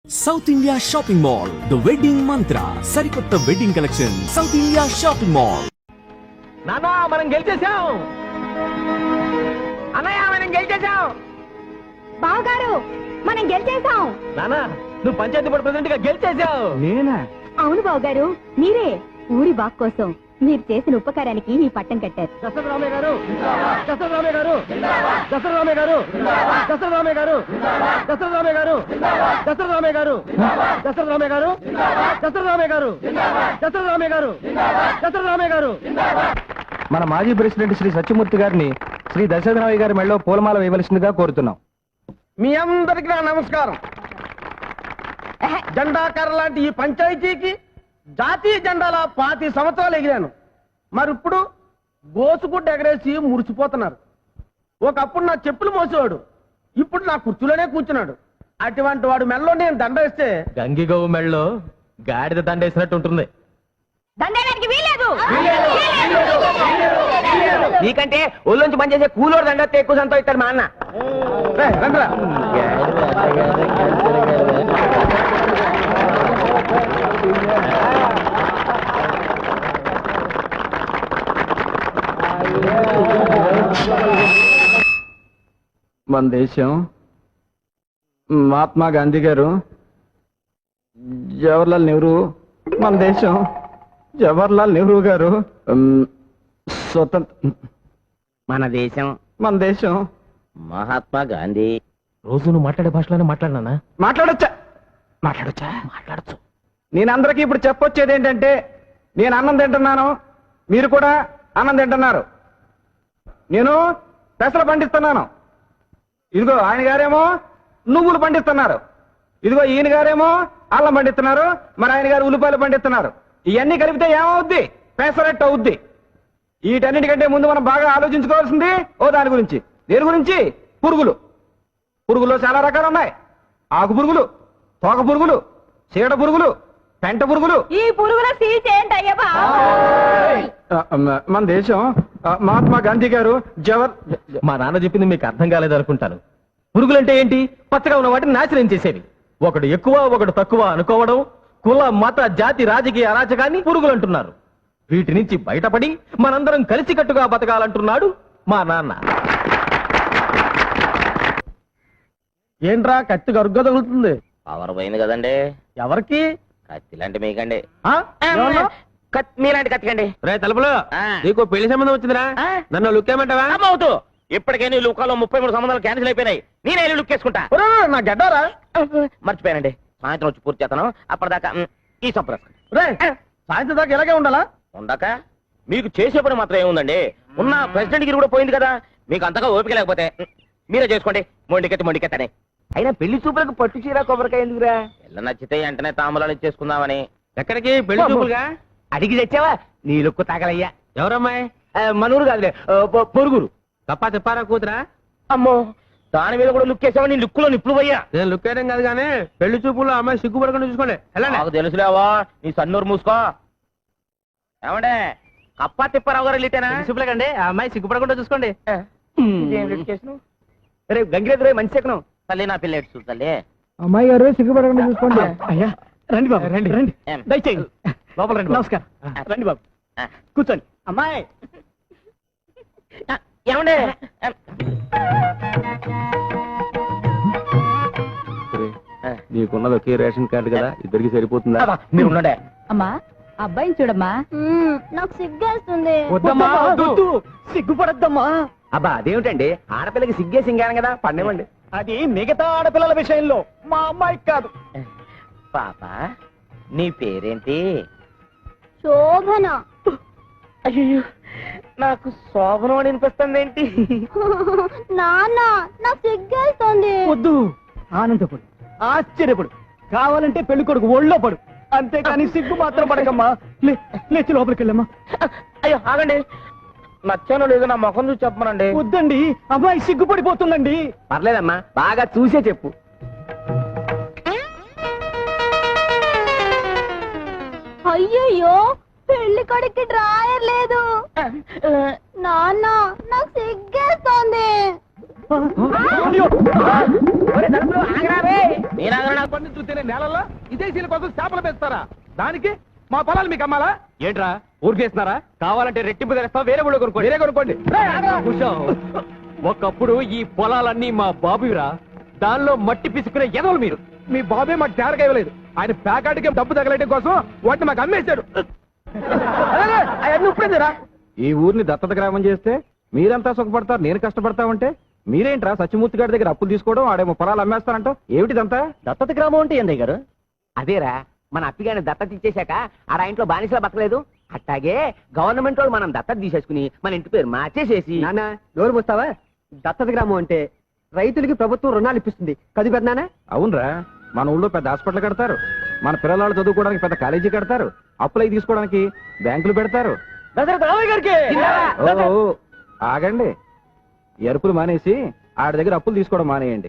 South India shopping mall the wedding మంత్ర సరికొత్త wedding collection south India shopping mall. నానా మనం గెలిచేసాం. అన్నయ్య మనం గెలిచేసాం. బావగారు మనం గెలిచేసాం. నానా నువ్వు పంచాయతీ బోర్డు ప్రెసిడెంట్ గా గెలిచేసావు. నేనా? అవును బావగారు, మీరే ఊరి బాగు కోసం మీరు చేసిన ఉపకారానికి ఈ పట్టం కట్టారు. దశరథరామయ్య గారు, దశరథరామయ్య గారు, దశరథరామయ్య గారు, దశరథరామయ్య గారు, దశరథరామయ్య గారు, దశరథరామయ్య గారు, దశరథరామయ్య గారు, దశరథరామయ్య గారు, దశరథరామయ్య గారు, దశరథరామయ్య గారు. మన మాజీ ప్రెసిడెంట్ శ్రీ సత్యమూర్తి గారిని శ్రీ దశరథరామయ్య గారి మెడలో పూలమాల వేయవలసిందిగా కోరుతున్నాం. మీ అందరికీ నా నమస్కారం. జెండాకర లాంటి ఈ పంచాయతీకి జాతీయ జెండాల 25 సంవత్సరాలు ఎగిరాను. మరి ఇప్పుడు గోసుగుడ్డ ఎగరేసి మురిసిపోతున్నారు. ఒకప్పుడు నా చెప్పులు మోసేవాడు, ఇప్పుడు నా కుర్చీలోనే కూర్చున్నాడు. అటువంటి వాడు మెడలో నేను దండ వేస్తే గంగిగోవు మెళ్ళలో గాడిద దండేసినట్టు ఉంటుంది. దండేయడానికి వీలేదు. నీకంటే ఒళ్ళొంచి పనిచేసే కూలోడు దండ ఎక్కువ సంతోషిస్తాడు మా అన్న. రండిరా. మన దేశం మహాత్మా గాంధీ గారు, జవహర్లాల్ నెహ్రూ, మన దేశం జవహర్లాల్ నెహ్రూ గారు స్వతంత్ర, మన దేశం మన దేశం మహాత్మా గాంధీ. రోజు నువ్వు మాట్లాడే భాషలోనే మాట్లాడినా? మాట్లాడొచ్చా? మాట్లాడచ్చు. నేను అందరికీ ఇప్పుడు చెప్పొచ్చేది ఏంటంటే, నేను అన్నం తింటున్నాను, మీరు కూడా అన్నం తింటున్నారు. నేను పెసలు పండిస్తున్నాను, ఇదిగో ఆయన గారేమో నువ్వులు పండిస్తున్నారు, ఇదిగో ఈయన గారేమో అల్లం పండిస్తున్నారు, మరి ఆయన గారు ఉల్లిపాయలు పండిస్తున్నారు. ఇవన్నీ కలిపితే ఏమవుద్ది? పెసరట్టు అవుద్ది. వీటన్నిటికంటే ముందు మనం బాగా ఆలోచించుకోవాల్సింది దాని గురించి. దేని గురించి? పురుగులు. పురుగులో చాలా రకాలు ఉన్నాయి. ఆకు పురుగులు, తోక పురుగులు, చీడ పురుగులు, పెంట పురుగులు. ఈ పురుగుల సీచేయండి అయ్యా. మన దేశం మహాత్మా గాంధీ గారు మా నాన్న చెప్పింది మీకు అర్థం కాలేదు అనుకుంటాను. పురుగులంటే ఏంటి? పచ్చగా ఉన్న వాటిని నాశనం చేసేవి. ఒకడు ఎక్కువ ఒకడు తక్కువ అనుకోవడం, కుల మత జాతి రాజకీయ అరాచకాన్ని పురుగులు అంటున్నారు. వీటి నుంచి బయటపడి మనందరం కలిసికట్టుగా బతకాలంటున్నాడు మా నాన్న. ఏంట్రా కత్తి గరుగ్గా తగులుతుంది? పవర్ పోయింది కదండి. ఎవరికి? కత్తి లాంటి మీకండి. ఎవరు? మీలాంటి కత్తికండి. రే తలుపులో నీకు పెళ్లి సంబంధం వచ్చిందిరా, నన్ను లుక్ ఏమంటావా? అవుతూ ఇప్పటికే నీ లుక్కాలో 33 సంబంధాలు క్యాన్సిల్ అయిపోయినాయి. నేనే వెళ్ళి లుక్ వేసుకుంటా. నా గడ్డారా? మర్చిపోయానండి, సాయంత్రం వచ్చి పూర్తి చేస్తాను. అప్పటిదాకా ఈ సంప్రస్ రే సాయంత్రం దాకా ఇలాగే ఉండాలా? ఉండక మీకు చేసే పని మాత్రం ఏముందండి? ఉన్న ప్రెసిడెంట్ గిరి కూడా పోయింది కదా, మీకు అంతగా ఓపిక లేకపోతే మీరే చేసుకోండి. మొండికెత్తని. అయినా పెళ్లి చూపులకు పట్టు చీర కొబ్బరికాయ ఎందుకురా? పిల్ల నచ్చితే వెంటనే తాంబూలాలు ఇచ్చేసుకుందామని. ఎక్కడికి? పెళ్లి చూపులుగా? అడిగి తెచ్చావా? నీ లుక్కు తాగలయ్యా. ఎవరమ్మాయి? మనూరు కాదులే, పొరుగురు. తప్పా చెప్పారా కూతురా? అమ్మో, దాని మీద కూడా లుక్ వేసావా? నీ లుక్కులో నిప్పులు పోయా. నేను లుక్ వేయడం కాదు కానీ పెళ్లి చూపుల్లో అమ్మాయి సిగ్గుపడకుండా చూసుకోండి. నాకు తెలుసులేవా, నీ సన్నూరు మూసుకో. ఏమండే కప్పా తిప్పారావు గారు వెళ్ళితేనా? చూపులేకండి, ఆ అమ్మాయి సిగ్గుపడకుండా చూసుకోండి. రేపు గంగిరెద్దు మంచి ఎక్కను. తల్లి నా పిల్ల ఎటు తల్లి. అమ్మాయి గారు సిగ్గుపడకుండా చూసుకోండి. అయ్యా రండి బాబు, రండి రండి, ఏం? దయచేయండి లోపల రండి. నమస్కారం. రండి బాబు, ఆ, కూర్చోండి. అమ్మాయి ఏమండే నీకున్నది ఒకే రేషన్ కార్డు కదా, ఇద్దరికి సరిపోతుందా? మీరు ఉండే. అమ్మా అబ్బాయిని చూడమ్మా. నాకు సిగ్గేస్తుంది. వద్దమ్మా, వద్దు. సిగ్గుపడద్దమ్మా. అబ్బా అదేమిటండి, ఆడపిల్లకి సిగ్గే సింగాను కదా, పండేవండి. అది మిగతా ఆడపిల్లల విషయంలో, మా అమ్మాయికి కాదు. పాప నీ పేరేంటి? శోభన. అయ్యో, నాకు శోభనం అని వినిపిస్తుంది ఏంటి? నాన్న నాకు సిగ్గేస్తుంది. వద్దు, ఆనందపడు, ఆశ్చర్యపడు, కావాలంటే పెళ్లి కొడుకు ఒళ్ళో పడు, అంతేకాని సిగ్గు మాత్రం పడకమ్మా. లేచి లోపలికి వెళ్ళమ్మా. అయ్యో ఆగండి, నచ్చానో లేదో నా ముఖం చూసి చెప్పమనండి. వద్దండి, అమ్మాయి సిగ్గుపడిపోతుందండి. పర్లేదమ్మా, బాగా చూసే చెప్పు. అయ్యయ్యో పెళ్లి కొడుక్కి డ్రాయర్ లేదు. నాన్న నాకు సిగ్గేస్తుంది. చూస్తేనే నేలల్లో విదేశీయుల కోసం చేపలు పెంచుతారా? దానికి మా పొలాలు మీకు అమ్మాలా? ఏంట్రా ఊరికేస్తున్నారా? కావాలంటే రెట్టింపు తెస్తా, వేరే ఊళ్ళో కొనుక్కోండి. మీరే కొనుక్కోండి. కూర్చో. ఒకప్పుడు ఈ పొలాలన్నీ మా బాబురా, దానిలో మట్టి పిసుకునే ఎదవలు మీరు. మీ బాబే మాకు తేరగా ఇవ్వలేదు. ఆయన ప్యాకాటికి డబ్బు తగలటం కోసం వాటిని మాకు అమ్మేశాడు. అవన్నీ ఉప్పుడేరా? ఈ ఊరిని దత్తత గ్రామం చేస్తే మీరంతా సుఖపడతారు, నేను కష్టపడతా ఉంటే మీరేంట్రా సత్యమూర్తి గారి దగ్గర అప్పులు తీసుకోవడం, ఆడేమో పొలాలు అమ్మేస్తారంట. ఏమిటిదంతా? దత్తత గ్రామం అంటే ఏందయ్య గారు? అదేరా, మన అప్పిగాని దత్తత ఇచ్చేశాక ఆ ఇంట్లో బానిసలా బతకలేదు, అట్టాగే గవర్నమెంట్ వాళ్ళు మనం దత్తత తీసేసుకుని మన ఇంటి పేరు మార్చేసేసి. నాన్న నోరు మూస్తావా? దత్తత గ్రామం అంటే రైతులకి ప్రభుత్వం రుణాలు ఇప్పిస్తుంది కది పెద్దనానా? అవునరా, మన ఊళ్ళో పెద్ద హాస్పిటల్ కడతారు, మన పిల్లలు చదువుకోవడానికి పెద్ద కాలేజీ కడతారు, అప్పులై తీసుకోవడానికి బ్యాంకులు పెడతారు. ఓ, ఆగండి, ఎరుపులు మానేసి ఆడి దగ్గర అప్పులు తీసుకోవడం మానేయండి.